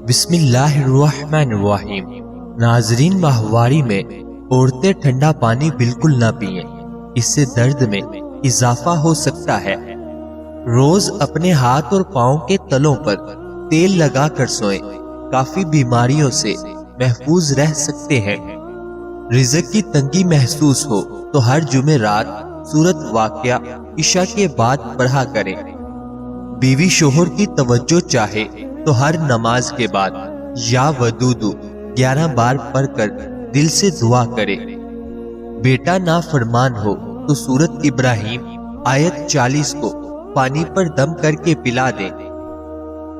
بسم اللہ الرحمن الرحیم۔ ناظرین، ماہواری میں عورتیں ٹھنڈا پانی بالکل نہ پئیں، اس سے درد میں اضافہ ہو سکتا ہے۔ روز اپنے ہاتھ اور پاؤں کے تلوں پر تیل لگا کر سوئیں، کافی بیماریوں سے محفوظ رہ سکتے ہیں۔ رزق کی تنگی محسوس ہو تو ہر جمعرات سورۃ واقعہ عشاء کے بعد پڑھا کریں۔ بیوی شوہر کی توجہ چاہے تو ہر نماز کے بعد یا ودودو 11 بار پڑھ کر دل سے دعا کرے۔ بیٹا نافرمان ہو تو سورۃ ابراہیم آیت 40 کو پانی پر دم کر کے پلا دیں۔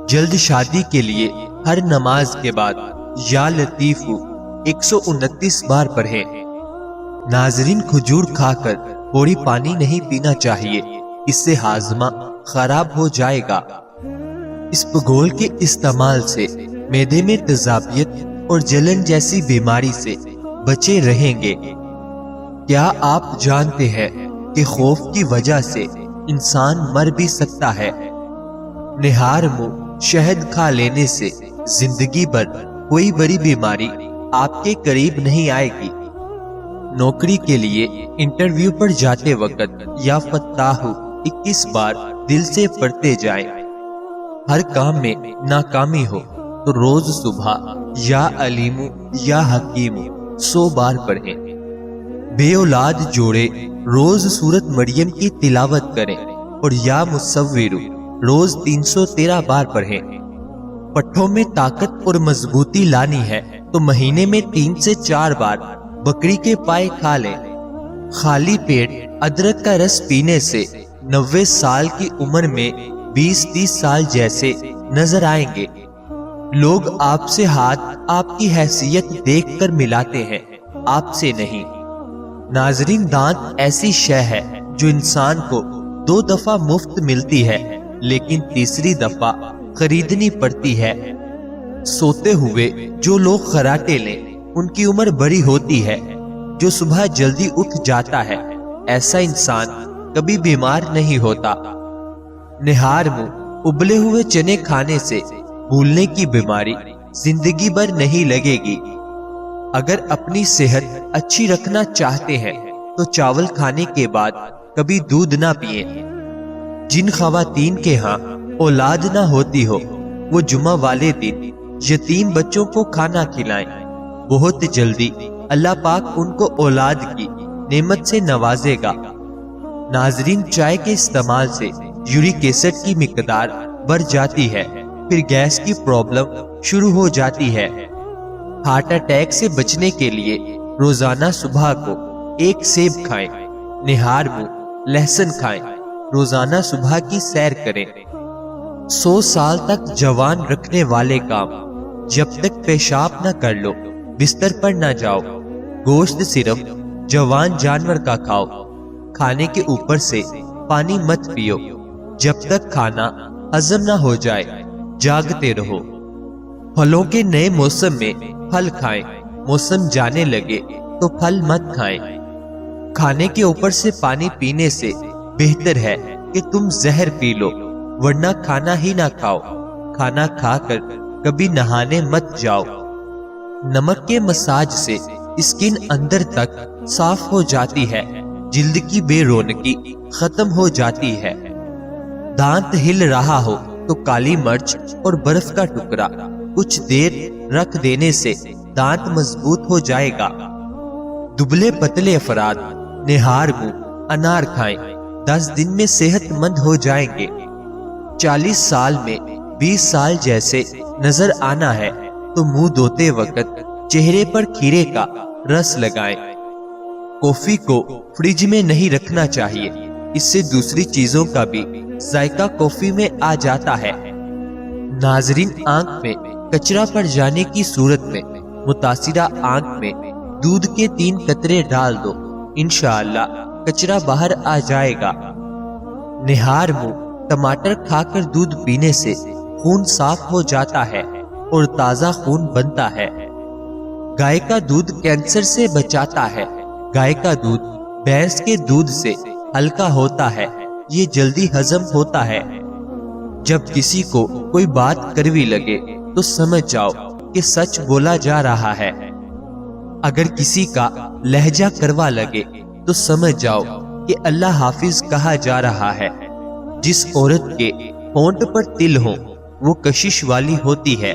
جلد شادی کے لیے ہر نماز کے بعد یا لطیفو 129 بار پڑھیں۔ ناظرین، کھجور کھا کر پوری پانی نہیں پینا چاہیے، اس سے ہاضمہ خراب ہو جائے گا۔ اسپغول کے استعمال سے معدے میں تیزابیت اور جلن جیسی بیماری سے بچے رہیں گے۔ کیا آپ جانتے ہیں کہ خوف کی وجہ سے انسان مر بھی سکتا ہے؟ نہار منہ شہد کھا لینے سے زندگی بھر کوئی بڑی بیماری آپ کے قریب نہیں آئے گی۔ نوکری کے لیے انٹرویو پر جاتے وقت یا فتاحو 21 بار دل سے پڑھتے جائیں۔ ہر کام میں ناکامی ہو تو روز صبح یا علیمو یا حکیمو 100 بار پڑھیں۔ بے اولاد جوڑے روز سورۃ مریم کی تلاوت کریں اور یا مصورو روز 313 بار پڑھیں۔ پٹھوں میں طاقت اور مضبوطی لانی ہے تو مہینے میں 3 سے 4 بار بکری کے پائے کھا لیں۔ خالی پیٹ ادرک کا رس پینے سے 90 سال کی عمر میں 20-30 سال جیسے نظر آئیں گے۔ لوگ آپ سے ہاتھ آپ کی حیثیت دیکھ کر ملاتے ہیں، آپ سے نہیں۔ ناظرین، دانت ایسی شے ہے جو انسان کو 2 دفعہ مفت ملتی ہے لیکن تیسری دفعہ خریدنی پڑتی ہے۔ سوتے ہوئے جو لوگ خراٹے لیں ان کی عمر بڑی ہوتی ہے۔ جو صبح جلدی اٹھ جاتا ہے ایسا انسان کبھی بیمار نہیں ہوتا۔ نہار منہ ابلے ہوئے چنے کھانے سے بھولنے کی بیماری زندگی بھر نہیں لگے گی۔ اگر اپنی صحت اچھی رکھنا چاہتے ہیں تو چاول کھانے کے بعد کبھی دودھ نہ پئیں۔ جن خواتین کے ہاں اولاد نہ ہوتی ہو وہ جمعہ والے دن یتیم بچوں کو کھانا کھلائیں، بہت جلدی اللہ پاک ان کو اولاد کی نعمت سے نوازے گا۔ ناظرین، چائے کے استعمال سے یورک ایسڈ کی مقدار بڑھ جاتی ہے، پھر گیس کی پرابلم شروع ہو جاتی ہے۔ ہارٹ اٹیک سے بچنے کے لیے روزانہ صبح کو 1 سیب کھائیں، نہار منہ لہسن کھائیں، روزانہ صبح کی سیر کریں۔ 100 سال تک جوان رکھنے والے کام، جب تک پیشاب نہ کر لو بستر پر نہ جاؤ۔ گوشت صرف جوان جانور کا کھاؤ۔ کھانے کے اوپر سے پانی مت پیو، جب تک کھانا ہضم نہ ہو جائے جاگتے رہو۔ پھلوں کے نئے موسم میں پھل کھائیں، موسم جانے لگے تو پھل مت کھائیں۔ کھانے کے اوپر سے پانی پینے سے بہتر ہے کہ تم زہر پی لو، ورنہ کھانا ہی نہ کھاؤ۔ کھانا کھا کر کبھی نہانے مت جاؤ۔ نمک کے مساج سے اسکن اندر تک صاف ہو جاتی ہے، جلد کی بے رونقی ختم ہو جاتی ہے۔ دانت ہل رہا ہو تو کالی مرچ اور برف کا ٹکڑا کچھ دیر رکھ دینے سے دانت مضبوط ہو جائے گا۔ دبلے پتلے افراد نہار منہ انار کھائیں، 10 دن میں صحت مند ہو جائیں گے۔ 40 سال میں 20 سال جیسے نظر آنا ہے تو منہ دھوتے وقت چہرے پر کھیرے کا رس لگائیں۔ کافی کو فریج میں نہیں رکھنا چاہیے، اس سے دوسری چیزوں کا بھی ذائقہ کافی میں آ جاتا ہے۔ ناظرین، آنکھ میں کچرا پڑ جانے کی صورت میں متاثرہ آنکھ میں دودھ کے 3 قطرے ڈال دو، انشاءاللہ کچرا باہر آ جائے گا۔ نہار منہ ٹماٹر کھا کر دودھ پینے سے خون صاف ہو جاتا ہے اور تازہ خون بنتا ہے۔ گائے کا دودھ کینسر سے بچاتا ہے۔ گائے کا دودھ بھینس کے دودھ سے ہلکا ہوتا ہے، یہ جلدی ہضم ہوتا ہے۔ جب کسی کو کوئی بات کڑوی لگے تو سمجھ جاؤ کہ سچ بولا جا رہا ہے۔ اگر کسی کا لہجہ کروا لگے تو سمجھ جاؤ کہ اللہ حافظ کہا جا رہا ہے۔ جس عورت کے ہونٹ پر تل ہو وہ کشش والی ہوتی ہے،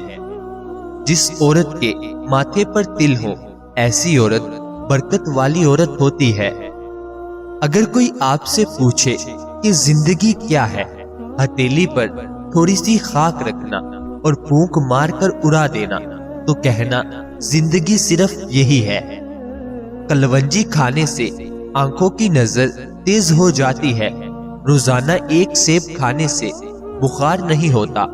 جس عورت کے ماتھے پر تل ہو ایسی عورت برکت والی عورت ہوتی ہے۔ اگر کوئی آپ سے پوچھے کہ زندگی کیا ہے، ہتھیلی پر تھوڑی سی خاک رکھنا اور پھونک مار کر اڑا دینا، تو کہنا زندگی صرف یہی ہے۔ کلونجی کھانے سے آنکھوں کی نظر تیز ہو جاتی ہے، روزانہ ایک سیب کھانے سے بخار نہیں ہوتا۔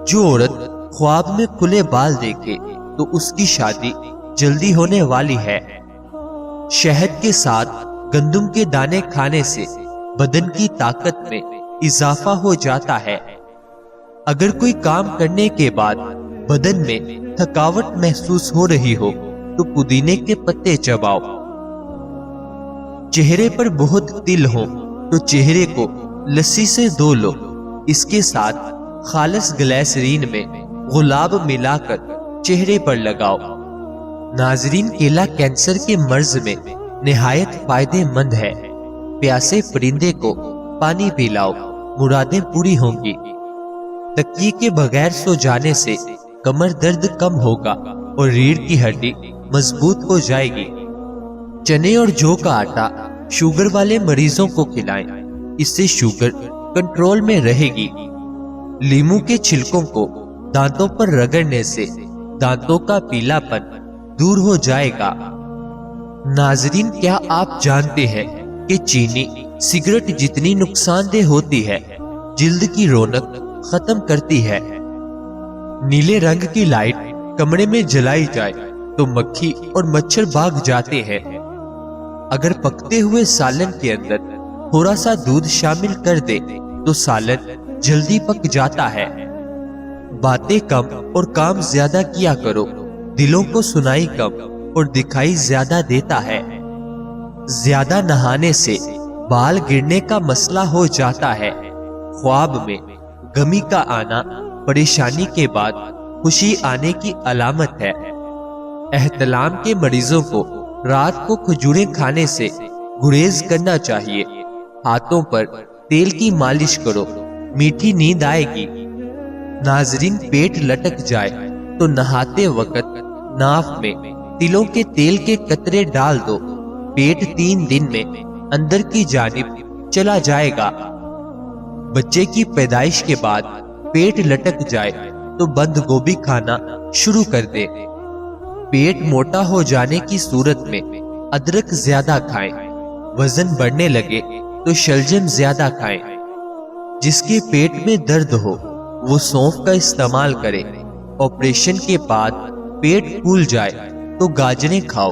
جو عورت خواب میں کھلے بال دیکھے تو اس کی شادی جلدی ہونے والی ہے۔ شہد کے ساتھ گندم کے دانے کھانے سے بدن کی طاقت میں اضافہ ہو جاتا ہے۔ اگر کوئی کام کرنے کے بعد بدن میں تھکاوٹ محسوس ہو رہی ہو تو پودینے کے پتے چباؤ۔ چہرے پر بہت تل ہو تو چہرے کو لسی سے دھو لو، اس کے ساتھ خالص گلیسرین میں گلاب ملا کر چہرے پر لگاؤ۔ ناظرین، کیلا کینسر کے مرض میں نہایت فائدہ مند ہے۔ پیاسے پرندے کو پانی پلاؤ، مرادیں پوری ہوں گی۔ تکیے کے بغیر سو جانے سے کمر درد کم ہوگا اور ریڑھ کی ہڈی مضبوط ہو جائے گی۔ چنے اور جو کا آٹا شوگر والے مریضوں کو کھلائیں، اس سے شوگر کنٹرول میں رہے گی۔ لیموں کے چھلکوں کو دانتوں پر رگڑنے سے دانتوں کا پیلا پن دور ہو جائے گا۔ ناظرین، کیا آپ جانتے ہیں کہ چینی سگریٹ جتنی نقصان دہ ہوتی ہے، جلد کی رونق ختم کرتی ہے۔ نیلے رنگ کی لائٹ کمرے میں جلائی جائے تو مکھی اور مچھر بھاگ جاتے ہیں۔ اگر پکتے ہوئے سالن کے اندر تھوڑا سا دودھ شامل کر دے تو سالن جلدی پک جاتا ہے۔ باتیں کم اور کام زیادہ کیا کرو، دلوں کو سنائی کم اور دکھائی زیادہ دیتا ہے۔ زیادہ نہانے سے بال گرنے کا مسئلہ ہو جاتا ہے۔ خواب میں غمی کا آنا پریشانی کے بعد خوشی آنے کی علامت ہے۔ احتلام کے مریضوں کو رات کو کھجوریں کھانے سے گریز کرنا چاہیے۔ ہاتھوں پر تیل کی مالش کرو، میٹھی نیند آئے گی۔ ناظرین، پیٹ لٹک جائے تو نہاتے وقت ناف میں تلوں کے تیل کے قطرے ڈال دو، پیٹ 3 دن میں اندر کی جانب چلا جائے گا۔ بچے کی پیدائش کے بعد پیٹ لٹک جائے تو بند گوبھی کھانا شروع کر دے۔ پیٹ موٹا ہو جانے کی صورت میں ادرک زیادہ کھائیں۔ وزن بڑھنے لگے تو شلجم زیادہ کھائیں۔ جس کے پیٹ میں درد ہو وہ سونف کا استعمال کرے۔ آپریشن کے بعد پیٹ پھول جائے تو گاجریں کھاؤ۔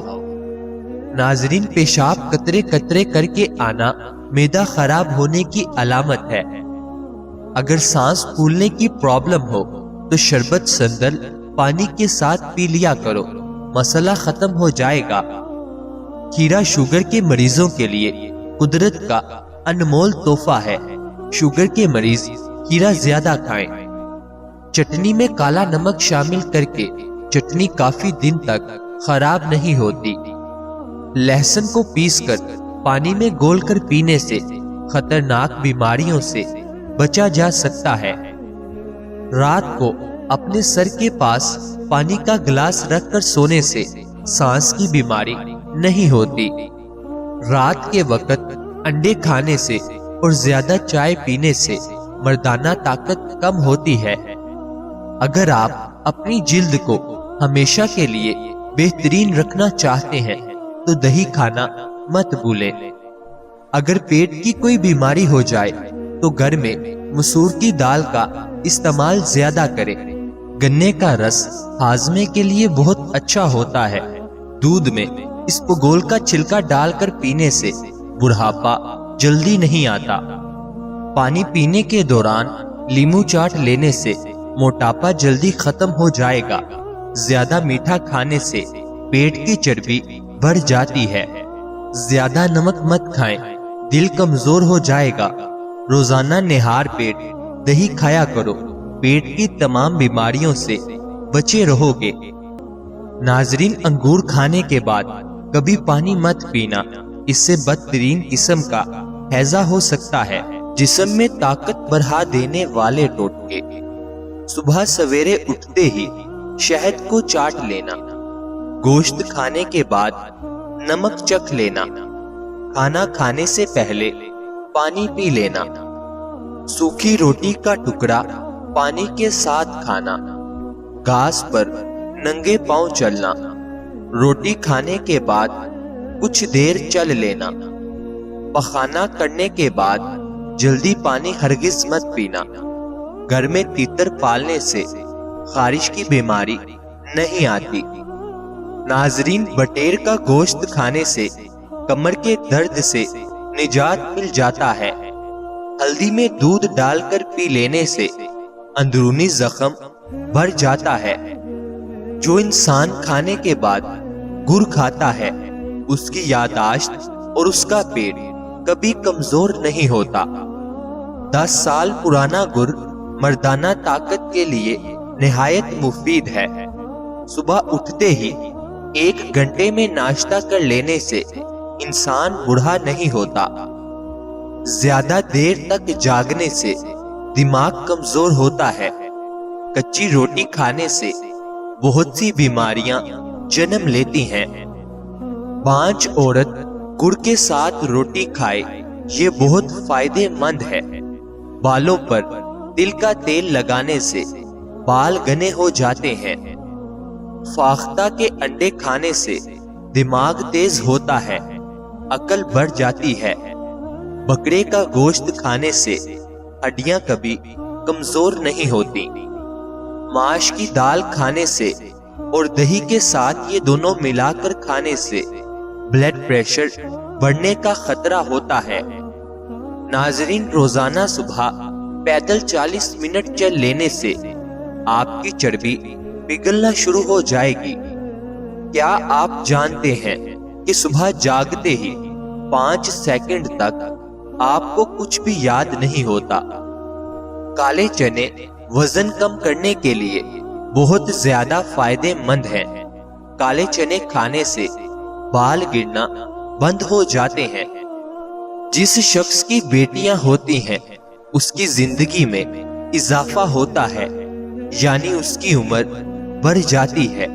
ناظرین، پیشاب قطرے قطرے کر کے آنا معدہ خراب ہونے کی علامت ہے۔ اگر سانس پھولنے کی پرابلم ہو تو شربت سندل پانی کے ساتھ پی لیا کرو، مسئلہ ختم ہو جائے گا۔ کھیرا شوگر کے مریضوں کے لیے قدرت کا انمول تحفہ ہے۔ شوگر کے مریض کھیرا زیادہ کھائیں۔ چٹنی میں کالا نمک شامل کر کے چٹنی کافی دن تک خراب نہیں ہوتی۔ لہسن کو پیس کر پانی میں گول کر پینے سے خطرناک بیماریوں سے بچا جا سکتا ہے۔ رات کو اپنے سر کے پاس پانی کا گلاس رکھ کر سونے سے سانس کی بیماری نہیں ہوتی۔ رات کے وقت انڈے کھانے سے اور زیادہ چائے پینے سے مردانہ طاقت کم ہوتی ہے۔ اگر آپ اپنی جلد کو ہمیشہ کے لیے بہترین رکھنا چاہتے ہیں تو دہی کھانا مت بھولیں۔ اگر پیٹ کی کوئی بیماری ہو جائے تو گھر میں مسور کی دال کا استعمال زیادہ کریں۔ گنے کا رس ہاضمے کے لیے بہت اچھا ہوتا ہے۔ دودھ میں اسپغول کا چھلکا ڈال کر پینے سے بڑھاپا جلدی نہیں آتا۔ پانی پینے کے دوران لیمو چاٹ لینے سے موٹاپا جلدی ختم ہو جائے گا۔ زیادہ میٹھا کھانے سے پیٹ کی چربی بڑھ جاتی ہے۔ زیادہ نمک مت کھائیں، دل کمزور ہو جائے گا۔ روزانہ نہار پیٹ دہی کھایا کرو، پیٹ کی تمام بیماریوں سے بچے رہو گے۔ ناظرین، انگور کھانے کے بعد کبھی پانی مت پینا، اس سے بدترین قسم کا ہیضہ ہو سکتا ہے، جسم میں طاقت بڑھا دینے والے ٹوٹکے۔ صبح سویرے اٹھتے ہی شہد کو چاٹ لینا، گوشت کھانے کے بعد نمک چکھ لینا، کھانا کھانے سے پہلے پانی پی لینا، سوکھی روٹی کا ٹکڑا پانی کے ساتھ کھانا، گھاس پر ننگے پاؤں چلنا، روٹی کھانے کے بعد کچھ دیر چل لینا، پخانہ کرنے کے بعد جلدی پانی ہرگز مت پینا۔ گھر میں تیتر پالنے سے خارش کی بیماری نہیں آتی۔ ناظرین، بٹیر کا گوشت کھانے سے کمر کے درد سے نجات مل جاتا ہے۔ ہلدی میں دودھ ڈال کر پی لینے سے اندرونی زخم بھر جاتا ہے۔ جو انسان کھانے کے بعد گڑ کھاتا ہے، اس کی یادداشت اور اس کا پیٹ کبھی کمزور نہیں ہوتا۔ 10 سال پرانا گڑ مردانہ طاقت کے لیے نہایت مفید ہے۔ صبح اٹھتے ہی 1 گھنٹے میں ناشتہ کر لینے سے انسان بوڑھا نہیں ہوتا۔ زیادہ دیر تک جاگنے سے دماغ کمزور ہوتا ہے۔ کچی روٹی کھانے سے بہت سی بیماریاں جنم لیتی ہیں۔ 5 عورت گڑ کے ساتھ روٹی کھائے، یہ بہت فائدے مند ہے۔ بالوں پر تل کا تیل لگانے سے بال گھنے ہو جاتے ہیں۔ فاختہ کے انڈے کھانے سے دماغ تیز ہوتا ہے، عقل بڑھ جاتی ہے۔ بکرے کا گوشت کھانے سے ہڈیاں کبھی کمزور نہیں ہوتی۔ ماش کی دال کھانے سے اور دہی کے ساتھ یہ دونوں ملا کر کھانے سے بلڈ پریشر بڑھنے کا خطرہ ہوتا ہے۔ ناظرین، روزانہ صبح پیدل 40 منٹ چل لینے سے آپ کی چربی پگھلنا شروع ہو جائے گی۔ کیا آپ جانتے ہیں کہ صبح جاگتے ہی 5 سیکنڈ تک آپ کو کچھ بھی یاد نہیں ہوتا؟ کالے چنے وزن کم کرنے کے لیے بہت زیادہ فائدے مند ہیں۔ کالے چنے کھانے سے بال گرنا بند ہو جاتے ہیں۔ جس شخص کی بیٹیاں ہوتی ہیں، اس کی زندگی میں اضافہ ہوتا ہے، یعنی اس کی عمر بڑھ جاتی ہے۔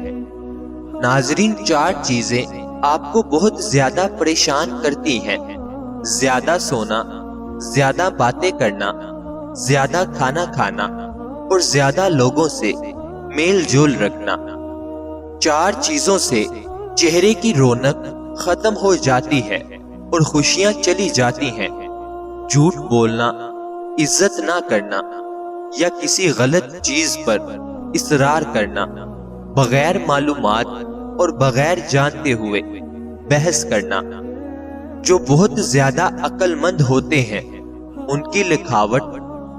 ناظرین، 4 چیزیں آپ کو بہت زیادہ پریشان کرتی ہیں: زیادہ سونا، زیادہ باتیں کرنا، زیادہ کھانا کھانا اور زیادہ لوگوں سے میل جول رکھنا۔ 4 چیزوں سے چہرے کی رونق ختم ہو جاتی ہے اور خوشیاں چلی جاتی ہیں۔ جھوٹ بولنا، عزت نہ کرنا یا کسی غلط چیز پر اصرار کرنا، بغیر معلومات اور بغیر جانتے ہوئے بحث کرنا۔ جو بہت زیادہ عقل مند ہوتے ہیں، ان کی لکھاوٹ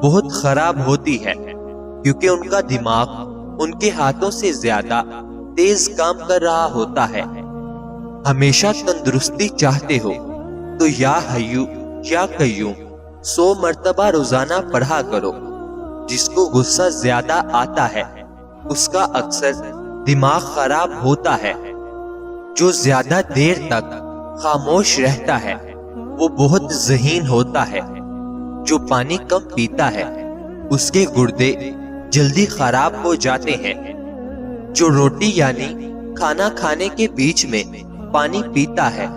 بہت خراب ہوتی ہے، کیونکہ ان کا دماغ ان کے ہاتھوں سے زیادہ تیز کام کر رہا ہوتا ہے۔ ہمیشہ تندرستی چاہتے ہو تو یا حیو یا قیوم 100 مرتبہ روزانہ پڑھا کرو۔ جس کو غصہ زیادہ آتا ہے، اس کا اکثر دماغ خراب ہوتا ہے۔ جو زیادہ دیر تک خاموش رہتا ہے، وہ بہت ذہین ہوتا ہے۔ جو پانی کم پیتا ہے، اس کے گردے جلدی خراب ہو جاتے ہیں۔ جو روٹی یعنی کھانا کھانے کے بیچ میں پانی پیتا ہے،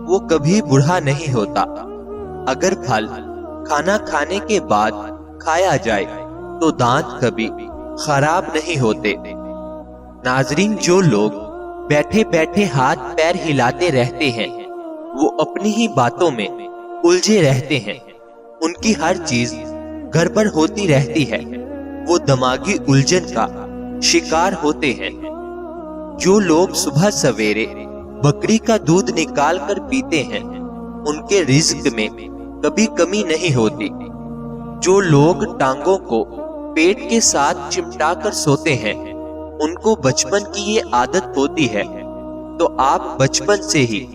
وہ کبھی بوڑھا نہیں ہوتا۔ اگر پھل کھانا کھانے کے بعد کھایا جائے تو دانت کبھی خراب نہیں ہوتے۔ ناظرین، جو لوگ بیٹھے بیٹھے ہاتھ پیر ہلاتے رہتے ہیں، وہ اپنی ہی باتوں میں الجھے رہتے ہیں۔ ان کی ہر چیز گڑبڑ ہوتی رہتی ہے، وہ دماغی الجھن کا شکار ہوتے ہیں۔ جو لوگ صبح سویرے بکری کا دودھ نکال کر پیتے ہیں، ان کے رزق میں کبھی کمی نہیں ہوتی۔ جو لوگ ٹانگوں کو پیٹ کے ساتھ چمٹا کر سوتے ہیں، ان کو بچپن کی یہ عادت ہوتی ہے، تو آپ بچپن سے ہی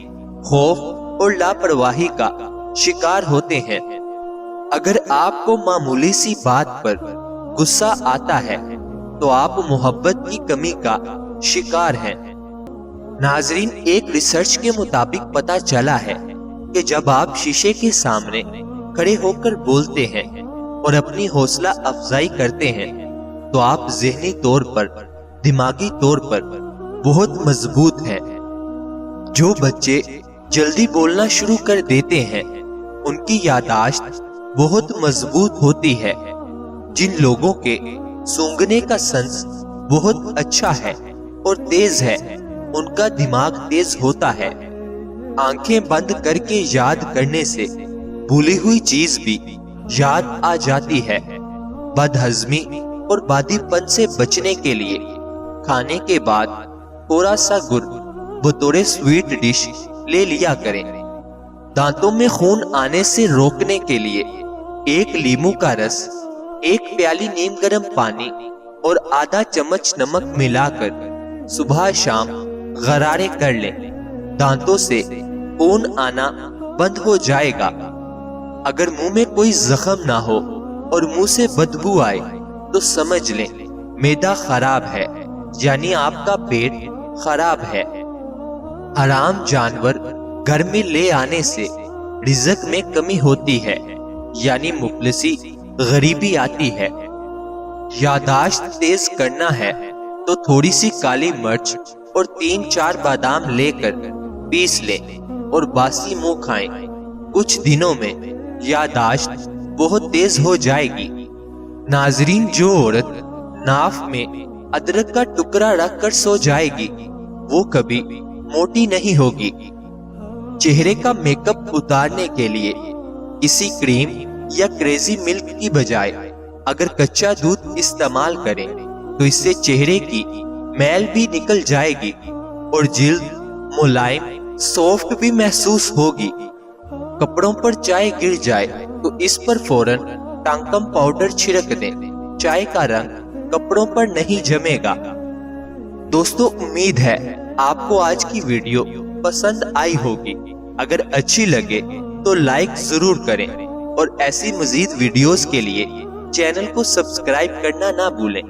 خوف اور لاپرواہی کا شکار ہوتے ہیں۔ اگر آپ کو معمولی سی بات پر غصہ آتا ہے تو آپ محبت کی کمی کا شکار ہیں۔ ناظرین، ایک ریسرچ کے مطابق پتہ چلا ہے کہ جب آپ شیشے کے سامنے کھڑے ہو کر بولتے ہیں اور اپنی حوصلہ افزائی کرتے ہیں تو آپ ذہنی طور پر، دماغی طور پر بہت مضبوط ہیں۔ جو بچے جلدی بولنا شروع کر دیتے ہیں ان کی یادداشت بہت مضبوط ہوتی ہے۔ جن لوگوں کے سونگھنے کا سنس بہت اچھا ہے اور تیز ہے ان کا دماغ تیز ہوتا ہے۔ آنکھیں بند کر کے یاد کرنے سے بھولی ہوئی چیز بھی یاد آ جاتی ہے۔ بد ہضمی اور بادی پن سے بچنے کے لیے کھانے کے بعد تھوڑا سا گڑ بطور سویٹ ڈش لے لیا کریں۔ دانتوں میں خون آنے سے روکنے کے لیے ایک لیموں کا رس، ایک پیالی نیم گرم پانی اور آدھا چمچ نمک ملا کر صبح شام غرارے کر لیں۔ دانتوں سے خون آنا بند ہو جائے گا۔ اگر منہ میں کوئی زخم نہ ہو اور منہ سے بدبو آئے تو سمجھ لیں معدہ خراب ہے، یعنی آپ کا پیٹ خراب ہے۔ حرام جانور گھر میں لے آنے سے رزق میں کمی ہوتی ہے، یعنی مفلسی، غریبی آتی ہے۔ یادداشت تیز کرنا ہے تو تھوڑی سی کالی مرچ اور 3-4 بادام لے کر پیس لیں اور باسی منہ کھائیں۔ کچھ دنوں میں یادداشت بہت تیز ہو جائے گی۔ ناظرین، جو عورت ناف میں ادرک کا ٹکڑا رکھ کر سو جائے گی وہ کبھی موٹی نہیں ہوگی۔ چہرے کا میک اپ اتارنے کے لیے کسی کریم یا کریزی ملک کی بجائے اگر کچا دودھ استعمال کریں تو اس سے چہرے کی میل بھی نکل جائے گی اور جلد ملائم، سافٹ بھی محسوس ہوگی۔ کپڑوں پر چائے گر جائے تو اس پر فوراً ٹانکم پاؤڈر چھڑک دیں۔ چائے کا رنگ کپڑوں پر نہیں جمے گا۔ دوستو، امید ہے آپ کو آج کی ویڈیو پسند آئی ہوگی۔ اگر اچھی لگے تو لائک ضرور کریں اور ایسی مزید ویڈیوز کے لیے چینل کو سبسکرائب کرنا نہ بھولیں۔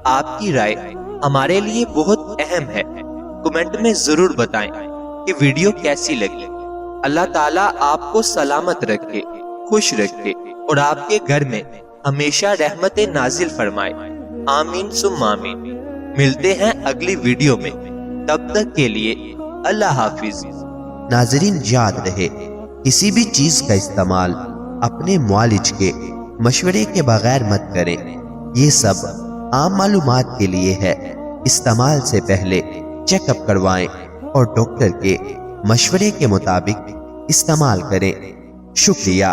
آپ کی رائے ہمارے لیے بہت اہم ہے۔ کمنٹ میں ضرور بتائیں کہ ویڈیو کیسی لگی۔ اللہ تعالیٰ آپ کو سلامت رکھے، خوش رکھے اور آپ کے گھر میں ہمیشہ رحمت نازل فرمائے۔ آمین ثم آمین۔ ملتے ہیں اگلی ویڈیو میں، تب تک کے لیے اللہ حافظ۔ ناظرین، یاد رہے کسی بھی چیز کا استعمال اپنے معالج کے مشورے کے بغیر مت کریں۔ یہ سب عام معلومات کے لیے ہے۔ استعمال سے پہلے چیک اپ کروائیں اور ڈاکٹر کے مشورے کے مطابق استعمال کریں۔ شکریہ۔